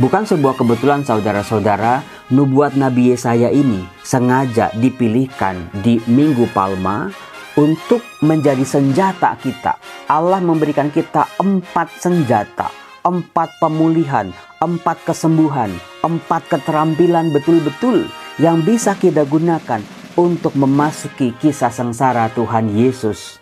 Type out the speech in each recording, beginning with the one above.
Bukan sebuah kebetulan saudara-saudara, nubuat Nabi Yesaya ini sengaja dipilihkan di Minggu Palma untuk menjadi senjata kita. Allah memberikan kita 4 senjata, 4 pemulihan, 4 kesembuhan, 4 keterampilan betul-betul yang bisa kita gunakan untuk memasuki kisah sengsara Tuhan Yesus.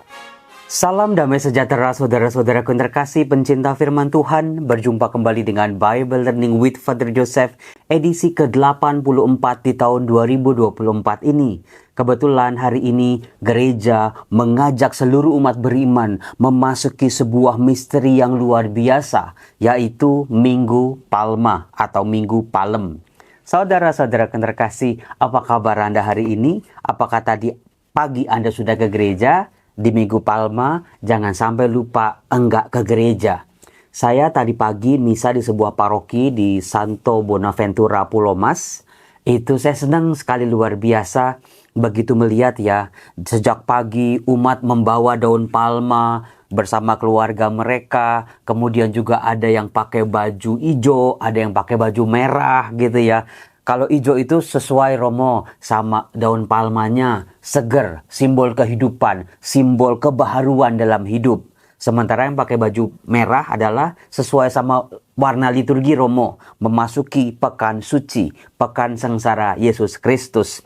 Salam damai sejahtera saudara-saudaraku yang terkasih pencinta firman Tuhan. Berjumpa kembali dengan Bible Learning with Father Joseph edisi ke-84 di tahun 2024 ini. Kebetulan hari ini gereja mengajak seluruh umat beriman memasuki sebuah misteri yang luar biasa, yaitu Minggu Palma atau Minggu Palem. Saudara-saudara yang terkasih, apa kabar Anda hari ini? Apakah tadi pagi Anda sudah ke gereja? Di Minggu Palma, jangan sampai lupa enggak ke gereja. Saya tadi pagi misa di sebuah paroki di Santo Bonaventura Pulau Mas. Itu saya senang sekali, luar biasa. Begitu melihat ya, sejak pagi umat membawa daun palma bersama keluarga mereka. Kemudian juga ada yang pakai baju hijau, ada yang pakai baju merah gitu ya. Kalau hijau itu sesuai Romo sama daun palmanya, seger, simbol kehidupan, simbol kebaharuan dalam hidup. Sementara yang pakai baju merah adalah sesuai sama warna liturgi Romo, memasuki pekan suci, pekan sengsara Yesus Kristus.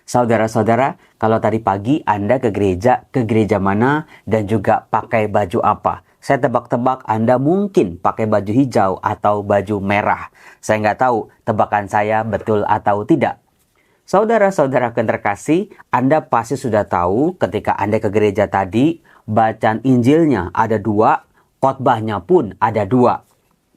Saudara-saudara, kalau tadi pagi Anda ke gereja mana dan juga pakai baju apa? Saya tebak-tebak Anda mungkin pakai baju hijau atau baju merah. Saya nggak tahu tebakan saya betul atau tidak. Saudara-saudara yang terkasih, Anda pasti sudah tahu ketika Anda ke gereja tadi, bacaan Injilnya ada 2, khotbahnya pun ada 2.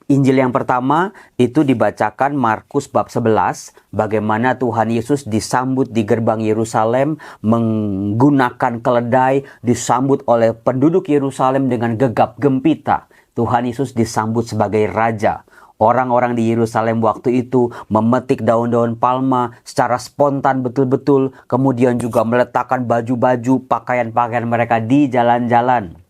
Injil yang pertama itu dibacakan Markus bab 11, bagaimana Tuhan Yesus disambut di gerbang Yerusalem menggunakan keledai, disambut oleh penduduk Yerusalem dengan gegap gempita. Tuhan Yesus disambut sebagai raja. Orang-orang di Yerusalem waktu itu memetik daun-daun palma secara spontan betul-betul, kemudian juga meletakkan baju-baju, pakaian-pakaian mereka di jalan-jalan.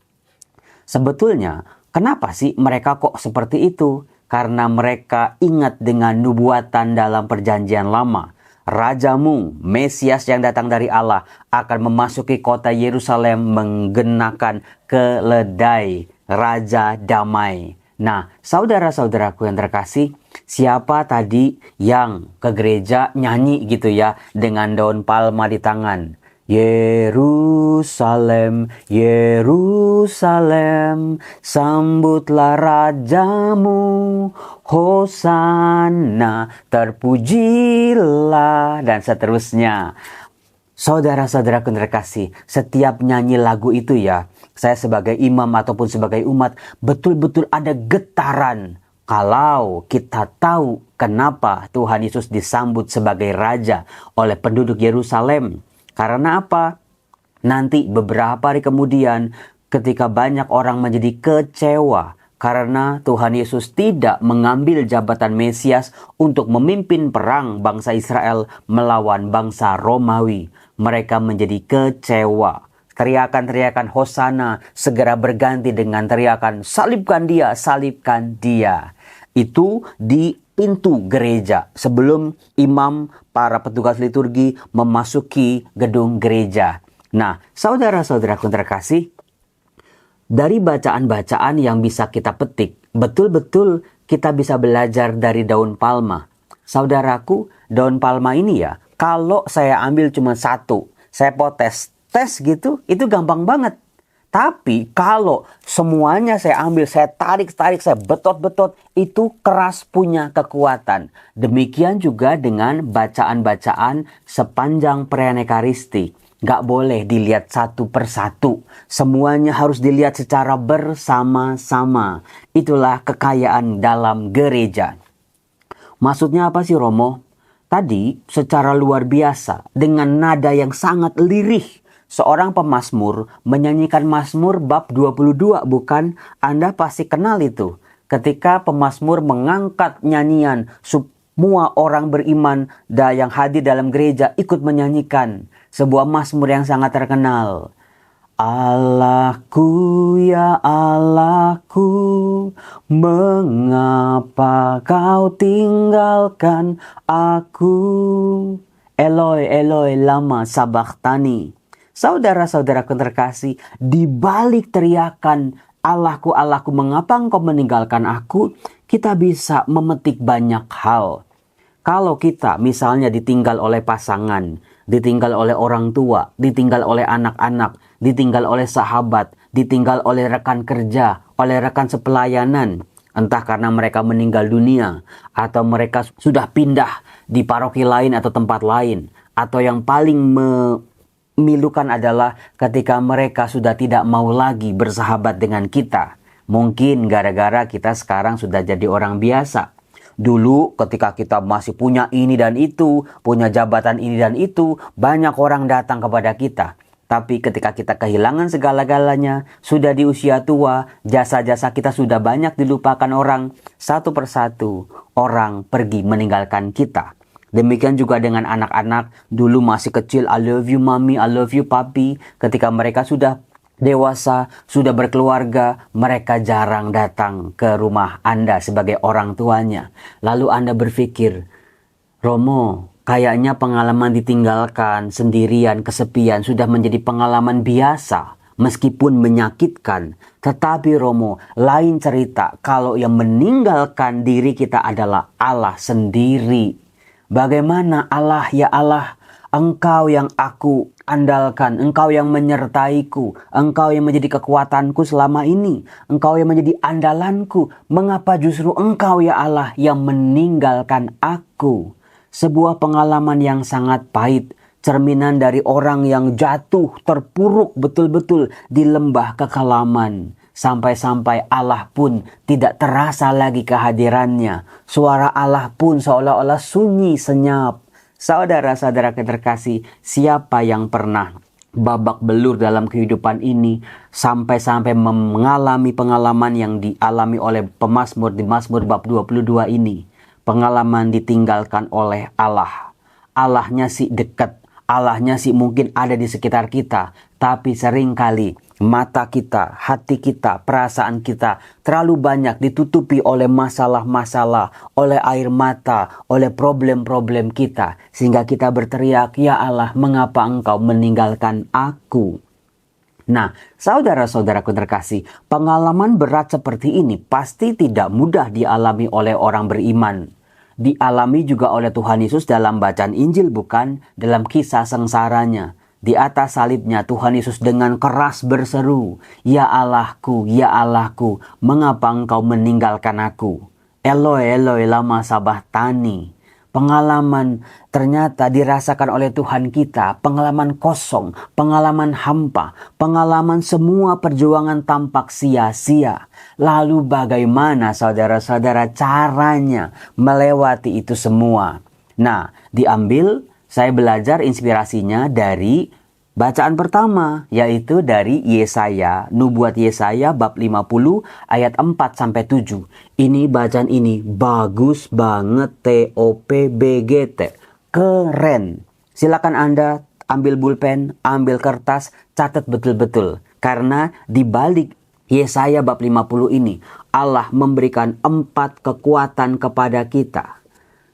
Sebetulnya, kenapa sih mereka kok seperti itu? Karena mereka ingat dengan nubuatan dalam perjanjian lama. Rajamu, Mesias yang datang dari Allah, akan memasuki kota Yerusalem menggenakan keledai, Raja Damai. Nah, saudara-saudaraku yang terkasih, siapa tadi yang ke gereja nyanyi gitu ya dengan daun palma di tangan? Yerusalem, Yerusalem, sambutlah rajamu, Hosana, terpujilah, dan seterusnya. Saudara-saudara yang terkasih, setiap nyanyi lagu itu ya, saya sebagai imam ataupun sebagai umat, betul-betul ada getaran. Kalau kita tahu kenapa Tuhan Yesus disambut sebagai raja oleh penduduk Yerusalem. Karena apa? Nanti beberapa hari kemudian ketika banyak orang menjadi kecewa karena Tuhan Yesus tidak mengambil jabatan Mesias untuk memimpin perang bangsa Israel melawan bangsa Romawi. Mereka menjadi kecewa. Teriakan-teriakan Hosana segera berganti dengan teriakan salibkan dia, salibkan dia. Itu di pintu gereja sebelum imam, para petugas liturgi memasuki gedung gereja. Nah, saudara-saudaraku terkasih, dari bacaan-bacaan yang bisa kita petik, betul-betul kita bisa belajar dari daun palma. Saudaraku, daun palma ini ya, kalau saya ambil cuma 1, saya potes, tes gitu, itu gampang banget. Tapi kalau semuanya saya ambil, saya tarik, saya betot-betot, itu keras punya kekuatan. Demikian juga dengan bacaan-bacaan sepanjang perayaan Ekaristi. Gak boleh dilihat satu persatu. Semuanya harus dilihat secara bersama-sama. Itulah kekayaan dalam gereja. Maksudnya apa sih Romo? Tadi secara luar biasa dengan nada yang sangat lirih. Seorang pemazmur menyanyikan Mazmur bab 22, bukan? Anda pasti kenal itu. Ketika pemazmur mengangkat nyanyian, semua orang beriman yang hadir dalam gereja ikut menyanyikan sebuah mazmur yang sangat terkenal. Allahku, ya Allahku, mengapa kau tinggalkan aku? Eloi, Eloi, lama sabachthani. Saudara-saudaraku terkasih, di balik teriakan Allahku, Allahku, mengapa engkau meninggalkan aku? Kita bisa memetik banyak hal. Kalau kita misalnya ditinggal oleh pasangan, ditinggal oleh orang tua, ditinggal oleh anak-anak, ditinggal oleh sahabat, ditinggal oleh rekan kerja, oleh rekan sepelayanan, entah karena mereka meninggal dunia, atau mereka sudah pindah di paroki lain atau tempat lain, atau yang paling memilukan adalah ketika mereka sudah tidak mau lagi bersahabat dengan kita. Mungkin gara-gara kita sekarang sudah jadi orang biasa. Dulu ketika kita masih punya ini dan itu, punya jabatan ini dan itu, banyak orang datang kepada kita. Tapi ketika kita kehilangan segala-galanya, sudah di usia tua, jasa-jasa kita sudah banyak dilupakan orang. Satu persatu orang pergi meninggalkan kita. Demikian juga dengan anak-anak, dulu masih kecil, I love you mommy, I love you papi. Ketika mereka sudah dewasa, sudah berkeluarga, mereka jarang datang ke rumah Anda sebagai orang tuanya. Lalu Anda berpikir, Romo, kayaknya pengalaman ditinggalkan, sendirian, kesepian sudah menjadi pengalaman biasa. Meskipun menyakitkan, tetapi Romo, lain cerita kalau yang meninggalkan diri kita adalah Allah sendiri. Bagaimana Allah, ya Allah, Engkau yang aku andalkan, Engkau yang menyertaiku, Engkau yang menjadi kekuatanku selama ini, Engkau yang menjadi andalanku. Mengapa justru Engkau, ya Allah, yang meninggalkan aku? Sebuah pengalaman yang sangat pahit, cerminan dari orang yang jatuh, terpuruk betul-betul di lembah kekelaman. Sampai-sampai Allah pun tidak terasa lagi kehadirannya. Suara Allah pun seolah-olah sunyi senyap. Saudara-saudara terkasih, siapa yang pernah babak belur dalam kehidupan ini sampai-sampai mengalami pengalaman yang dialami oleh pemazmur di Mazmur bab 22 ini? Pengalaman ditinggalkan oleh Allah. Allahnya sih dekat, Allahnya sih mungkin ada di sekitar kita, tapi seringkali mata kita, hati kita, perasaan kita terlalu banyak ditutupi oleh masalah-masalah, oleh air mata, oleh problem-problem kita. Sehingga kita berteriak, ya Allah, mengapa Engkau meninggalkan aku? Nah, saudara-saudaraku terkasih, pengalaman berat seperti ini pasti tidak mudah dialami oleh orang beriman. Dialami juga oleh Tuhan Yesus dalam bacaan Injil, bukan? Dalam kisah sengsaranya. Di atas salibnya Tuhan Yesus dengan keras berseru, ya Allahku, mengapa Engkau meninggalkan aku? Eloi, Eloi, lama sabachthani. Pengalaman ternyata dirasakan oleh Tuhan kita, pengalaman kosong, pengalaman hampa, pengalaman semua perjuangan tampak sia-sia. Lalu bagaimana saudara-saudara caranya melewati itu semua? Nah, saya belajar inspirasinya dari bacaan pertama, yaitu dari Yesaya, nubuat Yesaya bab 50 ayat 4-7. Ini bacaan ini bagus banget, TOPBGT, keren. Silakan Anda ambil pulpen, ambil kertas, catat betul-betul. Karena di balik Yesaya bab 50 ini, Allah memberikan 4 kekuatan kepada kita.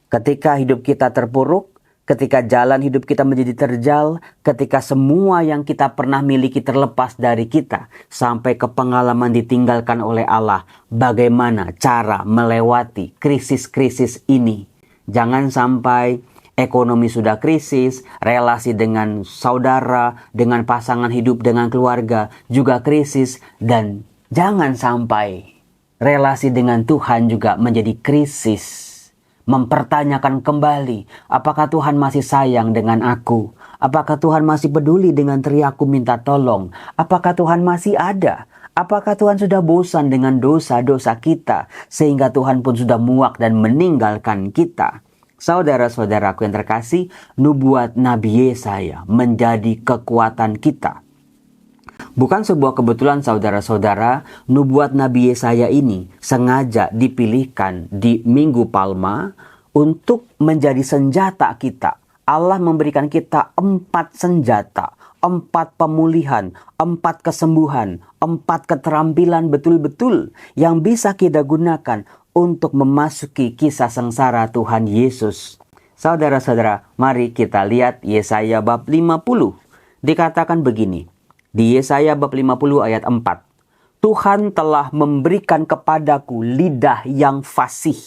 Ketika hidup kita terpuruk, ketika jalan hidup kita menjadi terjal, ketika semua yang kita pernah miliki terlepas dari kita, sampai ke pengalaman ditinggalkan oleh Allah, bagaimana cara melewati krisis-krisis ini? Jangan sampai ekonomi sudah krisis, relasi dengan saudara, dengan pasangan hidup, dengan keluarga juga krisis, dan jangan sampai relasi dengan Tuhan juga menjadi krisis. Mempertanyakan kembali, apakah Tuhan masih sayang dengan aku? Apakah Tuhan masih peduli dengan teriakku minta tolong? Apakah Tuhan masih ada? Apakah Tuhan sudah bosan dengan dosa-dosa kita sehingga Tuhan pun sudah muak dan meninggalkan kita? Saudara-saudaraku yang terkasih, nubuat Nabi Yesaya menjadi kekuatan kita. Bukan sebuah kebetulan saudara-saudara, nubuat Nabi Yesaya ini sengaja dipilihkan di Minggu Palma untuk menjadi senjata kita. Allah memberikan kita 4 senjata, 4 pemulihan, 4 kesembuhan, 4 keterampilan betul-betul yang bisa kita gunakan untuk memasuki kisah sengsara Tuhan Yesus. Saudara-saudara, mari kita lihat Yesaya bab 50. Dikatakan begini, di Yesaya bab 50 ayat 4. Tuhan telah memberikan kepadaku lidah yang fasih,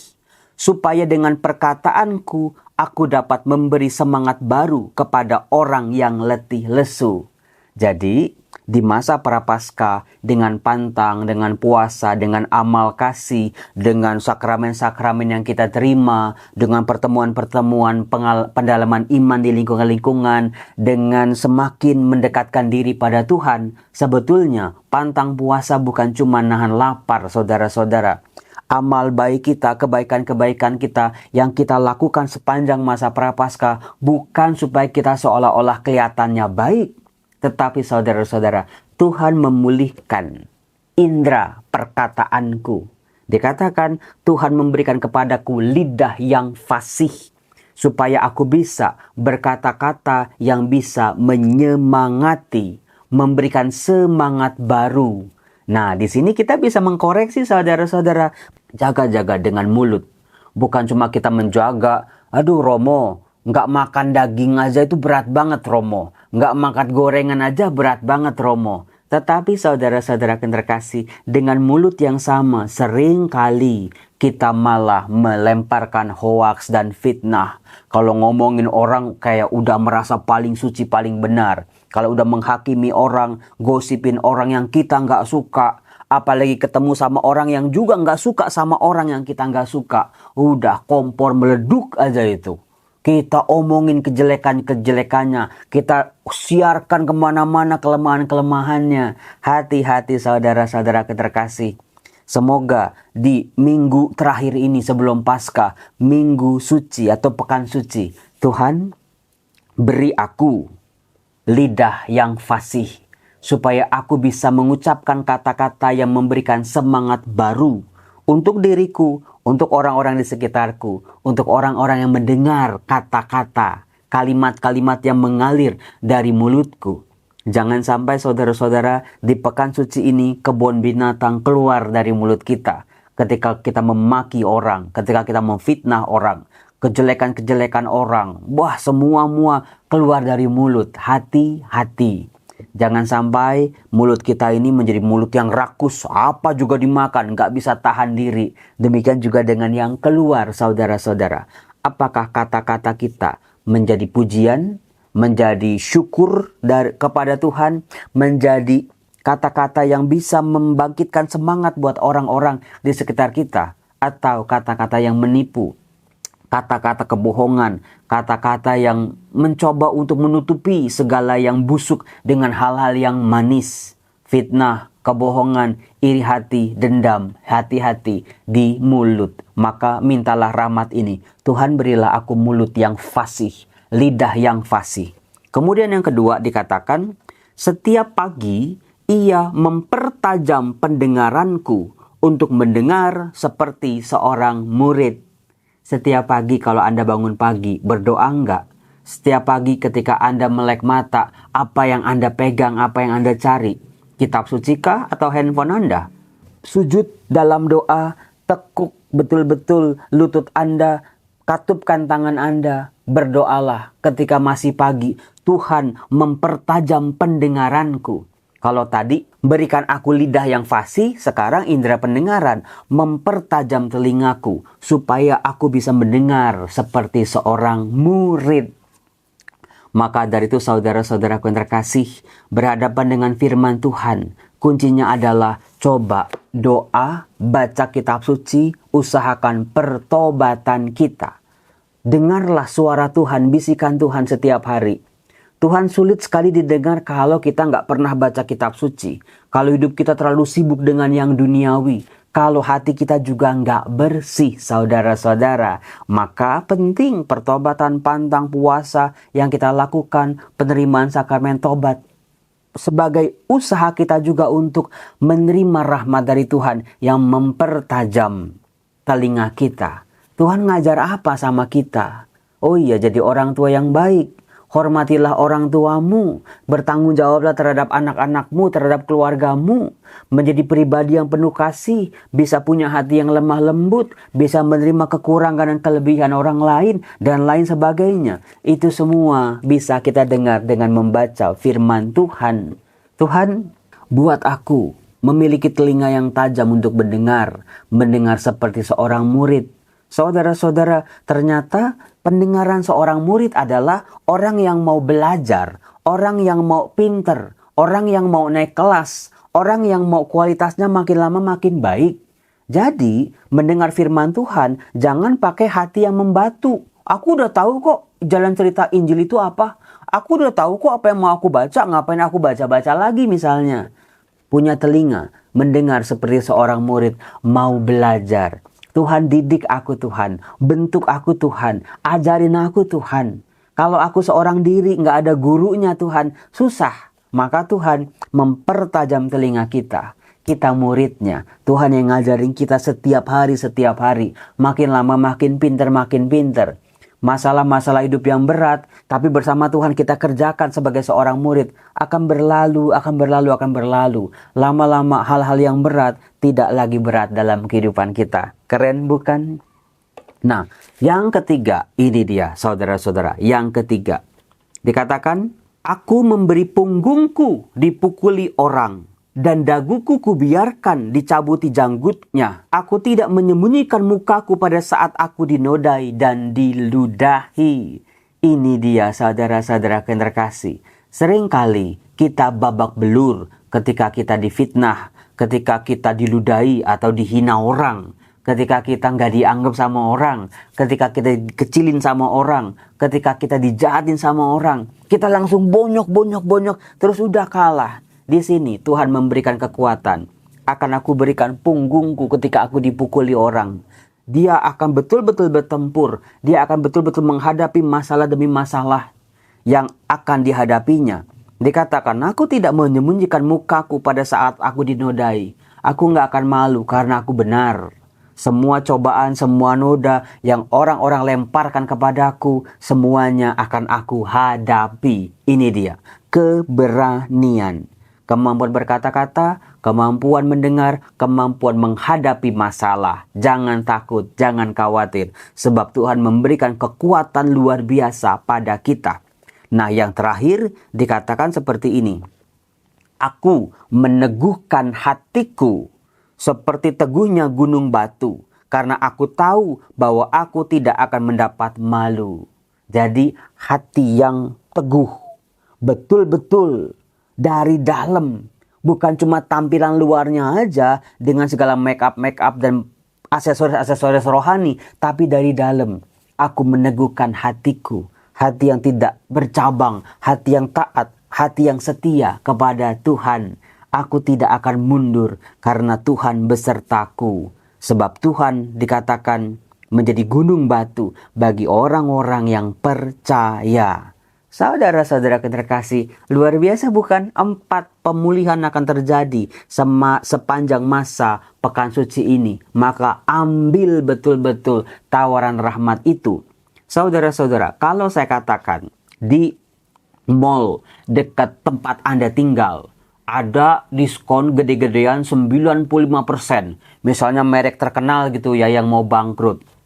supaya dengan perkataanku aku dapat memberi semangat baru kepada orang yang letih lesu. Jadi, di masa Prapaskah, dengan pantang, dengan puasa, dengan amal kasih, dengan sakramen-sakramen yang kita terima, dengan pertemuan-pertemuan pendalaman iman di lingkungan-lingkungan, dengan semakin mendekatkan diri pada Tuhan, sebetulnya pantang puasa bukan cuma nahan lapar, saudara-saudara. Amal baik kita, kebaikan-kebaikan kita yang kita lakukan sepanjang masa Prapaskah bukan supaya kita seolah-olah kelihatannya baik, tetapi saudara-saudara, Tuhan memulihkan indera perkataanku. Dikatakan Tuhan memberikan kepadaku lidah yang fasih, supaya aku bisa berkata-kata yang bisa menyemangati, memberikan semangat baru. Nah, di sini kita bisa mengkoreksi saudara-saudara, jaga-jaga dengan mulut. Bukan cuma kita menjaga, aduh Romo, nggak makan daging aja itu berat banget Romo. Nggak makan gorengan aja berat banget Romo. Tetapi saudara-saudara yang terkasih, dengan mulut yang sama sering kali kita malah melemparkan hoaks dan fitnah. Kalau ngomongin orang kayak udah merasa paling suci, paling benar. Kalau udah menghakimi orang, gosipin orang yang kita nggak suka. Apalagi ketemu sama orang yang juga nggak suka sama orang yang kita nggak suka. Udah kompor meleduk aja itu. Kita omongin kejelekan-kejelekannya. Kita siarkan kemana-mana kelemahan-kelemahannya. Hati-hati saudara-saudara terkasih. Semoga di minggu terakhir ini sebelum Paskah, minggu suci atau pekan suci, Tuhan beri aku lidah yang fasih, supaya aku bisa mengucapkan kata-kata yang memberikan semangat baru untuk diriku, untuk orang-orang di sekitarku, untuk orang-orang yang mendengar kata-kata, kalimat-kalimat yang mengalir dari mulutku. Jangan sampai saudara-saudara di pekan suci ini kebun binatang keluar dari mulut kita. Ketika kita memaki orang, ketika kita memfitnah orang, kejelekan-kejelekan orang, wah semua keluar dari mulut. Hati-hati. Jangan sampai mulut kita ini menjadi mulut yang rakus, apa juga dimakan, gak bisa tahan diri. Demikian juga dengan yang keluar, saudara-saudara. Apakah kata-kata kita menjadi pujian, menjadi syukur kepada Tuhan, menjadi kata-kata yang bisa membangkitkan semangat buat orang-orang di sekitar kita, atau kata-kata yang menipu, kata-kata kebohongan, kata-kata yang mencoba untuk menutupi segala yang busuk dengan hal-hal yang manis, fitnah, kebohongan, iri hati, dendam. Hati-hati di mulut. Maka mintalah rahmat ini. Tuhan berilah aku mulut yang fasih, lidah yang fasih. Kemudian yang kedua dikatakan, setiap pagi ia mempertajam pendengaranku untuk mendengar seperti seorang murid. Setiap pagi kalau Anda bangun pagi, berdoa enggak? Setiap pagi ketika Anda melek mata, apa yang Anda pegang, apa yang Anda cari? Kitab suci kah atau handphone Anda? Sujud dalam doa, tekuk betul-betul lutut Anda, katupkan tangan Anda, berdoalah ketika masih pagi. Tuhan mempertajam pendengaranku. Kalau tadi berikan aku lidah yang fasih, sekarang indera pendengaran, mempertajam telingaku supaya aku bisa mendengar seperti seorang murid. Maka dari itu saudara-saudaraku yang terkasih, berhadapan dengan firman Tuhan, kuncinya adalah coba doa, baca kitab suci, usahakan pertobatan kita. Dengarlah suara Tuhan, bisikan Tuhan setiap hari. Tuhan sulit sekali didengar kalau kita nggak pernah baca kitab suci. Kalau hidup kita terlalu sibuk dengan yang duniawi. Kalau hati kita juga nggak bersih, saudara-saudara. Maka penting pertobatan, pantang puasa yang kita lakukan, penerimaan sakramen tobat. Sebagai usaha kita juga untuk menerima rahmat dari Tuhan yang mempertajam telinga kita. Tuhan ngajar apa sama kita? Oh iya, jadi orang tua yang baik. Hormatilah orang tuamu. Bertanggung jawablah terhadap anak-anakmu, terhadap keluargamu. Menjadi pribadi yang penuh kasih. Bisa punya hati yang lemah lembut. Bisa menerima kekurangan dan kelebihan orang lain. Dan lain sebagainya. Itu semua bisa kita dengar dengan membaca firman Tuhan. Tuhan, buat aku memiliki telinga yang tajam untuk mendengar. Mendengar seperti seorang murid. Saudara-saudara, ternyata pendengaran seorang murid adalah orang yang mau belajar, orang yang mau pinter, orang yang mau naik kelas, orang yang mau kualitasnya makin lama makin baik. Jadi, mendengar firman Tuhan, jangan pakai hati yang membatu. Aku udah tahu kok jalan cerita Injil itu apa. Aku udah tahu kok apa yang mau aku baca, ngapain aku baca-baca lagi misalnya. Punya telinga, mendengar seperti seorang murid, mau belajar. Tuhan, didik aku Tuhan, bentuk aku Tuhan, ajarin aku Tuhan. Kalau aku seorang diri nggak ada gurunya Tuhan, susah. Maka Tuhan mempertajam telinga kita. Kita muridnya, Tuhan yang ngajarin kita setiap hari. Makin lama makin pinter. Masalah-masalah hidup yang berat, tapi bersama Tuhan kita kerjakan sebagai seorang murid. Akan berlalu. Lama-lama hal-hal yang berat tidak lagi berat dalam kehidupan kita. Keren bukan? Nah, yang ketiga, ini dia saudara-saudara. Yang ketiga, dikatakan, aku memberi punggungku dipukuli orang. Dan daguku kubiarkan dicabuti janggutnya. Aku tidak menyembunyikan mukaku pada saat aku dinodai dan diludahi. Ini dia saudara-saudara yang terkasih. Seringkali kita babak belur ketika kita difitnah, ketika kita diludahi atau dihina orang, ketika kita nggak dianggap sama orang, ketika kita dikecilin sama orang, ketika kita dijahatin sama orang, kita langsung bonyok, terus udah kalah. Di sini Tuhan memberikan kekuatan. Akan aku berikan punggungku ketika aku dipukuli orang. Dia akan betul-betul bertempur. Dia akan betul-betul menghadapi masalah demi masalah yang akan dihadapinya. Dikatakan, aku tidak menyembunyikan mukaku pada saat aku dinodai. Aku nggak akan malu karena aku benar. Semua cobaan, semua noda yang orang-orang lemparkan kepadaku, semuanya akan aku hadapi. Ini dia, keberanian. Kemampuan berkata-kata, kemampuan mendengar, kemampuan menghadapi masalah. Jangan takut, jangan khawatir. Sebab Tuhan memberikan kekuatan luar biasa pada kita. Nah, yang terakhir dikatakan seperti ini. Aku meneguhkan hatiku seperti teguhnya gunung batu. Karena aku tahu bahwa aku tidak akan mendapat malu. Jadi hati yang teguh. Betul-betul. Dari dalam, bukan cuma tampilan luarnya aja dengan segala make up dan aksesoris rohani, tapi dari dalam. Aku meneguhkan hatiku, hati yang tidak bercabang, hati yang taat, hati yang setia kepada Tuhan. Aku tidak akan mundur karena Tuhan besertaku. Sebab Tuhan dikatakan menjadi gunung batu bagi orang-orang yang percaya. Saudara-saudara terkasih, luar biasa bukan? 4 pemulihan akan terjadi sepanjang masa pekan suci ini. Maka ambil betul-betul tawaran rahmat itu. Saudara-saudara, kalau saya katakan di mall dekat tempat Anda tinggal, ada diskon gede-gedean 95%. Misalnya merek terkenal gitu ya yang mau bangkrut.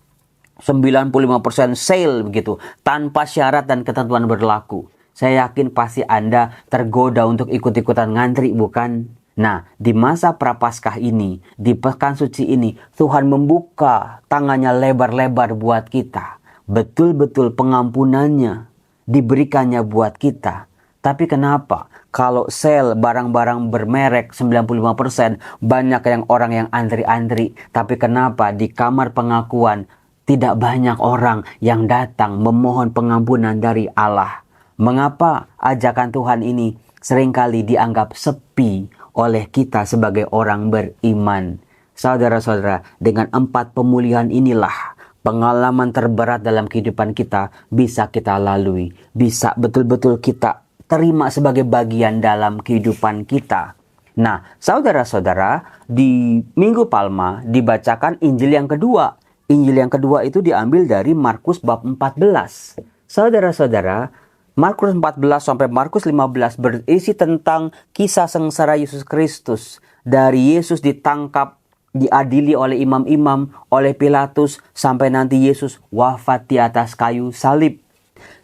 95% sale begitu, tanpa syarat dan ketentuan berlaku. Saya yakin pasti Anda tergoda untuk ikut-ikutan ngantri, bukan? Nah, di masa Prapaskah ini, di pekan suci ini, Tuhan membuka tangannya lebar-lebar buat kita. Betul-betul pengampunannya diberikannya buat kita. Tapi kenapa? Kalau sale barang-barang bermerek 95%, banyak orang yang antri-antri. Tapi kenapa di kamar pengakuan tidak banyak orang yang datang memohon pengampunan dari Allah? Mengapa ajakan Tuhan ini seringkali dianggap sepi oleh kita sebagai orang beriman? Saudara-saudara, dengan 4 pemulihan inilah pengalaman terberat dalam kehidupan kita bisa kita lalui. Bisa betul-betul kita terima sebagai bagian dalam kehidupan kita. Nah, saudara-saudara, di Minggu Palma dibacakan Injil yang kedua. Injil yang kedua itu diambil dari Markus bab 14. Saudara-saudara, Markus 14 sampai Markus 15 berisi tentang kisah sengsara Yesus Kristus. Dari Yesus ditangkap, diadili oleh imam-imam, oleh Pilatus, sampai nanti Yesus wafat di atas kayu salib.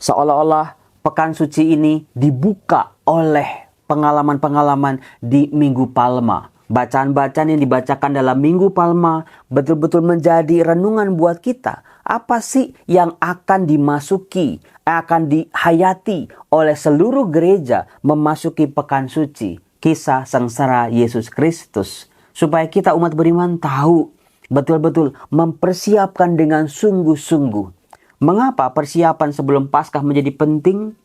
Seolah-olah pekan suci ini dibuka oleh pengalaman-pengalaman di Minggu Palma. Bacaan-bacaan yang dibacakan dalam Minggu Palma betul-betul menjadi renungan buat kita. Apa sih yang akan dimasuki, akan dihayati oleh seluruh gereja memasuki pekan suci, kisah sengsara Yesus Kristus. Supaya kita umat beriman tahu, betul-betul mempersiapkan dengan sungguh-sungguh. Mengapa persiapan sebelum Paskah menjadi penting?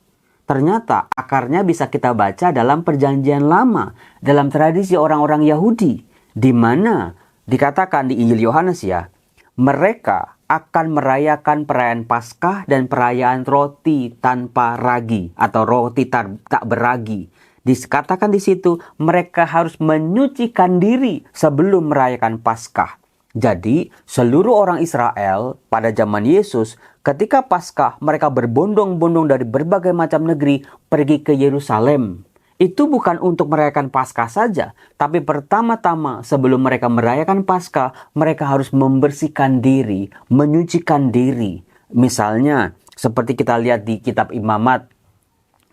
Ternyata akarnya bisa kita baca dalam Perjanjian Lama, dalam tradisi orang-orang Yahudi, di mana dikatakan di Injil Yohanes ya, mereka akan merayakan perayaan Paskah dan perayaan roti tanpa ragi atau roti tak beragi. Dikatakan di situ mereka harus menyucikan diri sebelum merayakan Paskah. Jadi seluruh orang Israel pada zaman Yesus ketika Paskah mereka berbondong-bondong dari berbagai macam negeri pergi ke Yerusalem. Itu bukan untuk merayakan Paskah saja, tapi pertama-tama sebelum mereka merayakan Paskah mereka harus membersihkan diri, menyucikan diri. Misalnya seperti kita lihat di kitab Imamat,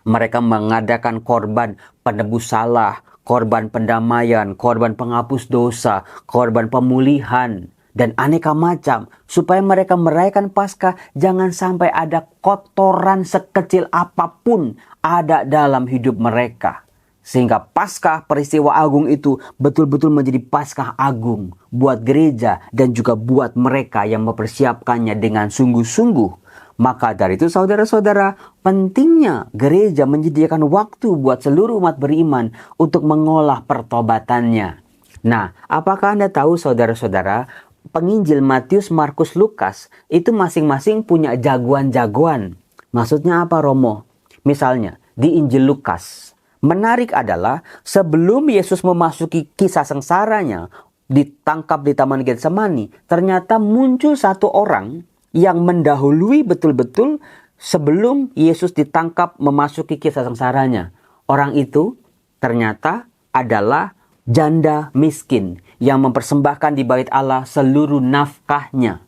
mereka mengadakan korban penebus salah, korban pendamaian, korban penghapus dosa, korban pemulihan, dan aneka macam. Supaya mereka merayakan Paskah, jangan sampai ada kotoran sekecil apapun ada dalam hidup mereka. Sehingga Paskah, peristiwa agung itu betul-betul menjadi Paskah agung buat gereja dan juga buat mereka yang mempersiapkannya dengan sungguh-sungguh. Maka dari itu saudara-saudara, pentingnya gereja menyediakan waktu buat seluruh umat beriman untuk mengolah pertobatannya. Nah, apakah Anda tahu saudara-saudara, penginjil Matius, Markus, Lukas itu masing-masing punya jagoan-jagoan. Maksudnya apa, Romo? Misalnya, di Injil Lukas, menarik adalah sebelum Yesus memasuki kisah sengsaranya, ditangkap di Taman Getsemani, ternyata muncul satu orang yang mendahului betul-betul sebelum Yesus ditangkap memasuki kisah sengsaranya. Orang itu ternyata adalah janda miskin yang mempersembahkan di bait Allah seluruh nafkahnya.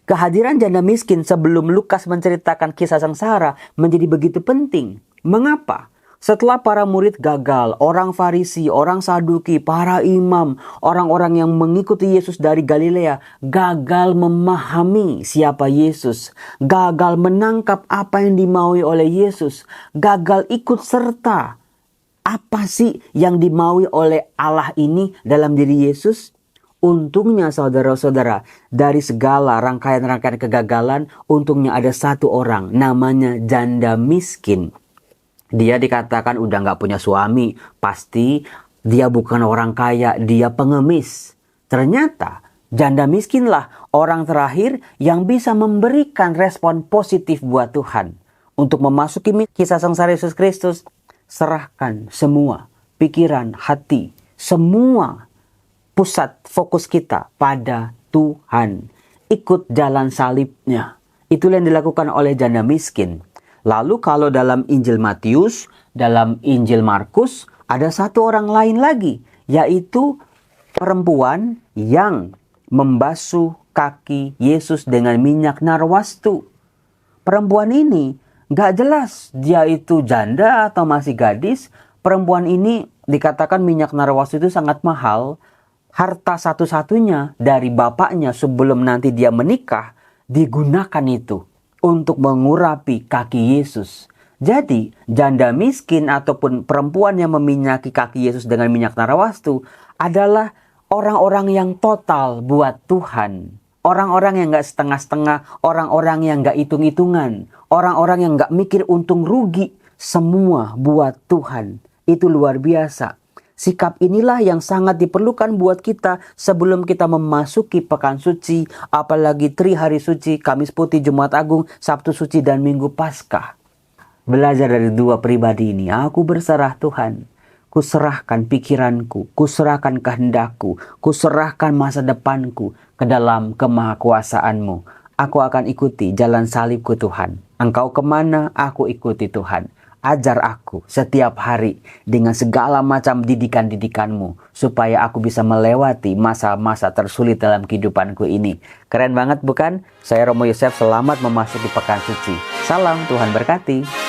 Kehadiran janda miskin sebelum Lukas menceritakan kisah sengsara menjadi begitu penting. Mengapa? Setelah para murid gagal, orang Farisi, orang Saduki, para imam, orang-orang yang mengikuti Yesus dari Galilea gagal memahami siapa Yesus, gagal menangkap apa yang dimaui oleh Yesus, gagal ikut serta apa sih yang dimaui oleh Allah ini dalam diri Yesus. Untungnya saudara-saudara, dari segala rangkaian-rangkaian kegagalan, untungnya ada satu orang namanya janda miskin. Dia dikatakan udah gak punya suami, pasti dia bukan orang kaya, dia pengemis. Ternyata janda miskinlah orang terakhir yang bisa memberikan respon positif buat Tuhan. Untuk memasuki kisah sengsara Yesus Kristus, serahkan semua pikiran, hati, semua pusat fokus kita pada Tuhan. Ikut jalan salibnya. Itulah yang dilakukan oleh janda miskin. Lalu kalau dalam Injil Matius, dalam Injil Markus, ada satu orang lain lagi, yaitu perempuan yang membasuh kaki Yesus dengan minyak narwastu. Perempuan ini gak jelas dia itu janda atau masih gadis. Perempuan ini dikatakan minyak narwastu itu sangat mahal. Harta satu-satunya dari bapaknya sebelum nanti dia menikah digunakan itu untuk mengurapi kaki Yesus. Jadi, janda miskin ataupun perempuan yang meminyaki kaki Yesus dengan minyak narwastu adalah orang-orang yang total buat Tuhan. Orang-orang yang gak setengah-setengah, orang-orang yang gak hitung-hitungan, orang-orang yang gak mikir untung rugi, semua buat Tuhan. Itu luar biasa. Sikap inilah yang sangat diperlukan buat kita sebelum kita memasuki pekan suci, apalagi hari suci, Kamis Putih, Jumat Agung, Sabtu Suci, dan Minggu Paskah. Belajar dari dua pribadi ini, aku berserah Tuhan. Kuserahkan pikiranku, kuserahkan kehendakku, kuserahkan masa depanku ke dalam kemahakuasaan-Mu. Aku akan ikuti jalan salibku Tuhan. Engkau kemana, aku ikuti Tuhan. Ajar aku setiap hari dengan segala macam didikan-didikan-Mu, supaya aku bisa melewati masa-masa tersulit dalam kehidupanku ini. Keren banget bukan? Saya Romo Yosef, selamat memasuki pekan suci. Salam, Tuhan berkati.